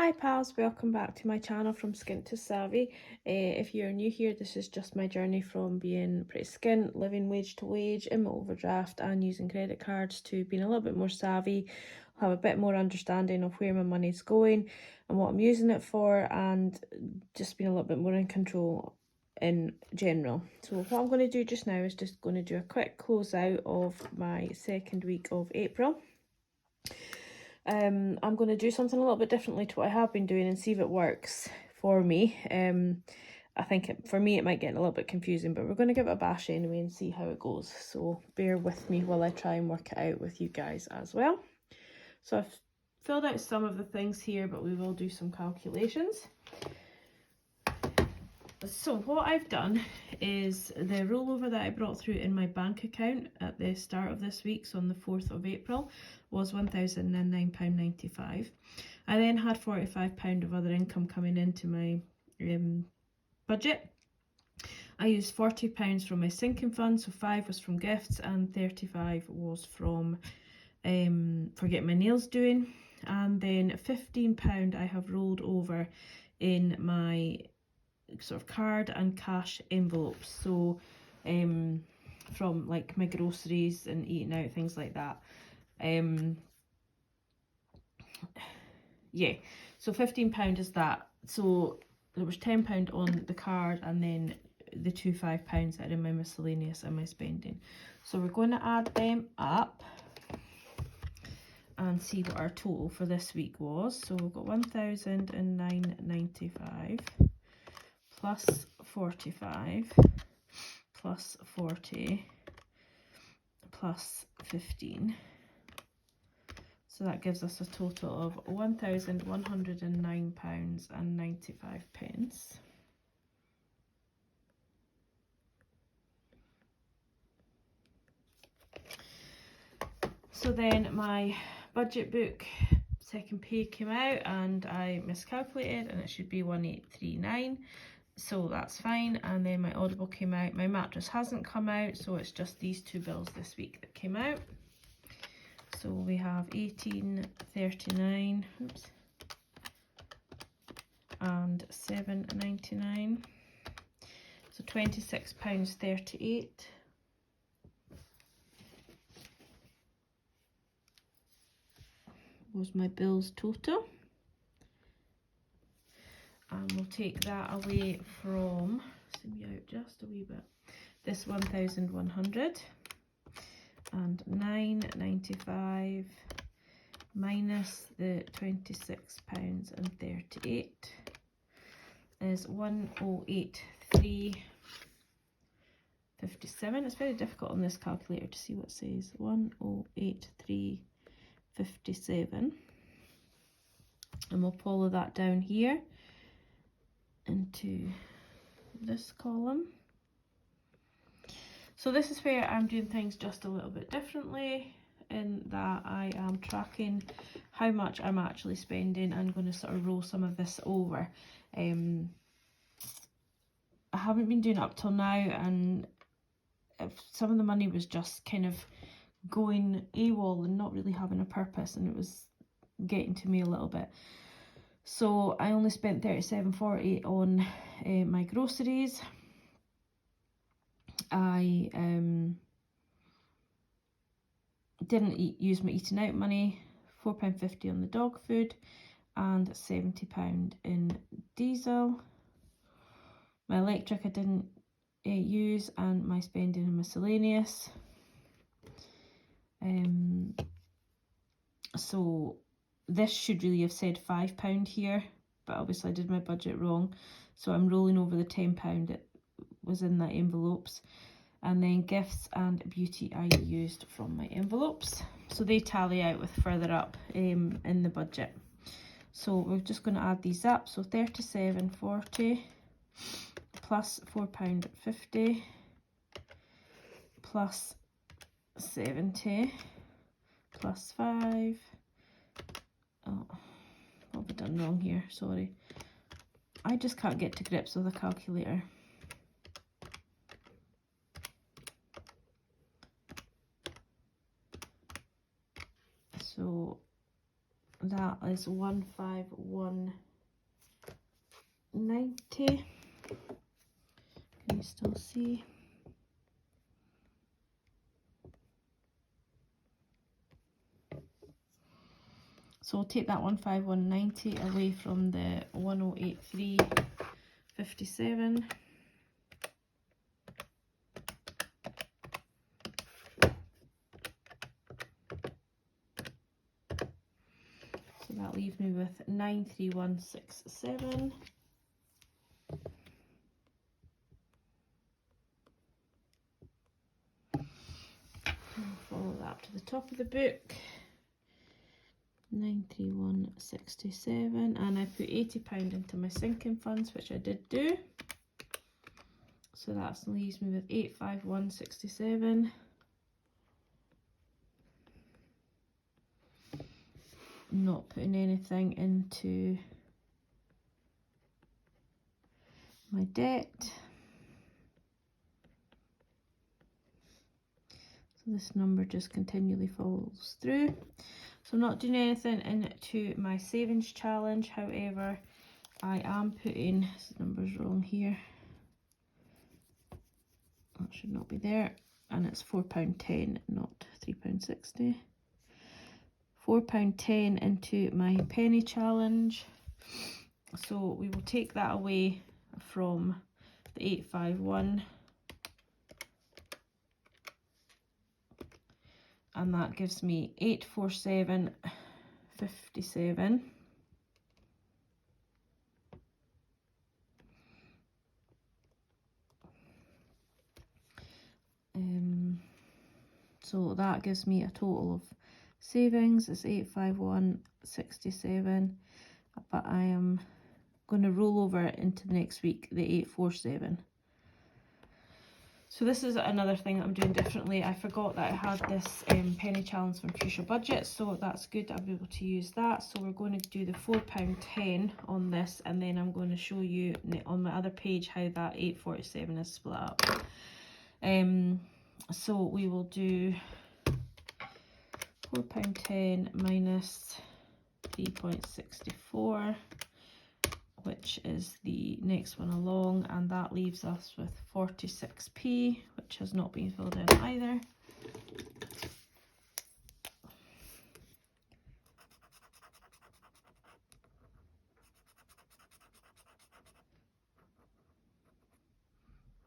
Hi pals, welcome back to my channel From Skint to Savvy. If you're new here, this is just my journey from being pretty skint, living wage to wage, in my overdraft and using credit cards, to being a little bit more savvy, have a bit more understanding of where my money's going and what I'm using it for, and just being a little bit more in control in general. So what I'm going to do just now is just going to do a quick close out of my second week of April. I'm going to do something a little bit differently to what I have been doing and see if it works for me. I think for me it might get a little bit confusing, but we're going to give it a bash anyway and see how it goes. So bear with me while I try and work it out with you guys as well. So I've filled out some of the things here, but we will do some calculations. So what I've done is the rollover that I brought through in my bank account at the start of this week, so on the 4th of April, was £1,009.95. I then had £45 of other income coming into my budget. I used £40 from my sinking fund, so 5 was from gifts and 35 was from for getting my nails doing, and then £15 I have rolled over in my sort of card and cash envelopes, so from like my groceries and eating out, things like that. Yeah, so £15 is that. So there was £10 on the card and then the two £5 that are in my miscellaneous and my spending. So we're going to add them up and see what our total for this week was. So we've got £1,009.95 plus 45 plus 40 plus 15. So that gives us a total of £1,109.95. So then my budget book second pay came out and I miscalculated, and it should be 1839. So that's fine. And then my Audible came out. My mattress hasn't come out, so it's just these two bills this week that came out. So we have 1839, oops, and 7.99. So £26.38 was my bills total. And we'll take that away from, zoom you out just a wee bit, this 1,100, and 9.95 minus the £26.38 is 108.357. It's very difficult on this calculator to see what it says. 108.357, and we'll follow that down here into this column. So this is where I'm doing things just a little bit differently, in that I am tracking how much I'm actually spending. I'm going to sort of roll some of this over. I haven't been doing it up till now, and if some of the money was just kind of going AWOL and not really having a purpose, and it was getting to me a little bit. So I only spent £37.40 on my groceries. I didn't use my eating out money, £4.50 on the dog food and £70 in diesel. My electric I didn't use, and my spending in miscellaneous. So this should really have said £5 here, but obviously I did my budget wrong. So I'm rolling over the £10 that was in the envelopes. And then gifts and beauty I used from my envelopes. So they tally out with further up in the budget. So we're just going to add these up. So £37.40 plus £4.50 plus 70 plus 5. Oh, what have I done wrong here? Sorry. I just can't get to grips with a calculator. So that is 15190. Can you still see? So we'll take that 15190 away from the 108357. So that leaves me with 93167. Follow that to the top of the book. 93167, and I put £80 into my sinking funds, which I did do. So that leaves me with 85167. Not putting anything into my debt. So this number just continually follows through. So I'm not doing anything into my savings challenge. However, I am putting, this number's wrong here. That should not be there. And it's £4.10, not £3.60. £4.10 into my penny challenge. So we will take that away from the 851. And that gives me 84757. So that gives me a total of savings is 85167, but I am going to roll over into the next week the 847. So this is another thing that I'm doing differently. I forgot that I had this penny challenge from Crucial Budget, so that's good. I'll be able to use that. So we're going to do the £4.10 on this, and then I'm going to show you on my other page how that 847 is split up. So we will do £4.10 minus 3.64. which is the next one along, and that leaves us with 46p, which has not been filled in either.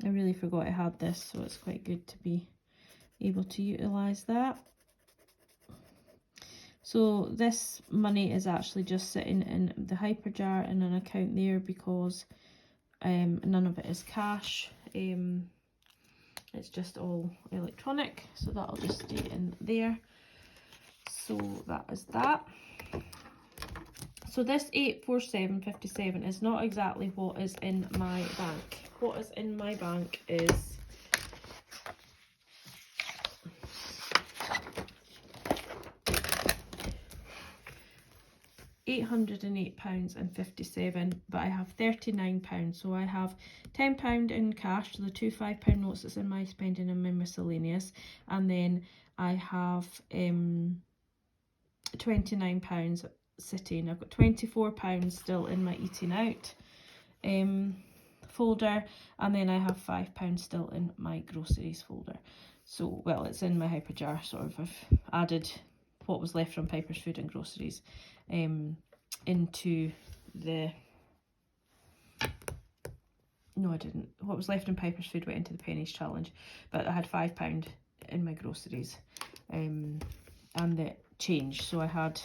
I really forgot I had this, so it's quite good to be able to utilise that. So this money is actually just sitting in the hyperjar in an account there because none of it is cash. It's just all electronic, so that'll just stay in there. So that is that. So this 84757 is not exactly what is in my bank. What is in my bank is £808.57, but I have £39, so I have £10 in cash, so the two £5 notes that's in my spending and my miscellaneous, and then I have £29 sitting. I've got £24 still in my eating out folder, and then I have £5 still in my groceries folder. So, well, it's in my hyperjar, sort of. I've added what was left from Piper's Food and Groceries into the, no I didn't, what was left in Piper's Food went into the pennies challenge, but I had £5 in my groceries and the change. So I had,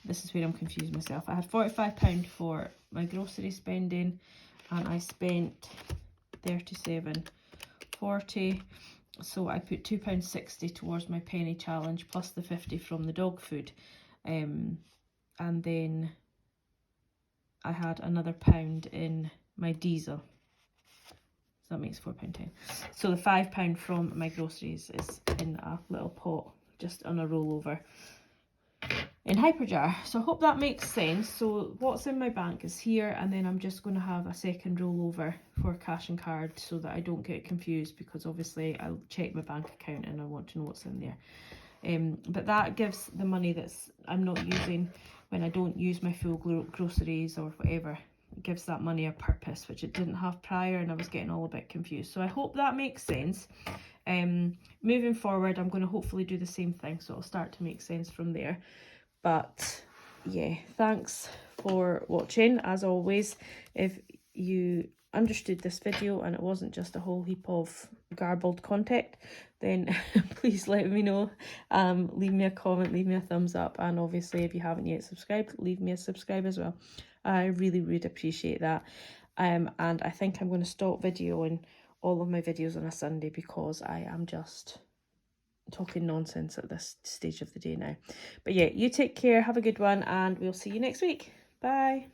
this is where I'm confusing myself, I had £45 for my grocery spending, and I spent £37.40. So I put £2.60 towards my penny challenge plus the 50 from the dog food, and then I had another £1 in my diesel, so that makes £4.10. So the £5 from my groceries is in a little pot just on a rollover in hyperjar. So I hope that makes sense. So what's in my bank is here, and then I'm just going to have a second rollover for cash and card so that I don't get confused, because obviously I'll check my bank account and I want to know what's in there. But that gives the money that's I'm not using when I don't use my full groceries or whatever. It gives that money a purpose, which it didn't have prior, and I was getting all a bit confused. So I hope that makes sense. Moving forward, I'm going to hopefully do the same thing, so it'll start to make sense from there. But yeah, thanks for watching. As always, if you understood this video and it wasn't just a whole heap of garbled content, then please let me know. Leave me a comment, leave me a thumbs up, and obviously if you haven't yet subscribed, leave me a subscribe as well. I really would appreciate that. And I think I'm going to stop videoing all of my videos on a Sunday because I am just talking nonsense at this stage of the day now. But yeah, you take care, have a good one, and we'll see you next week. Bye.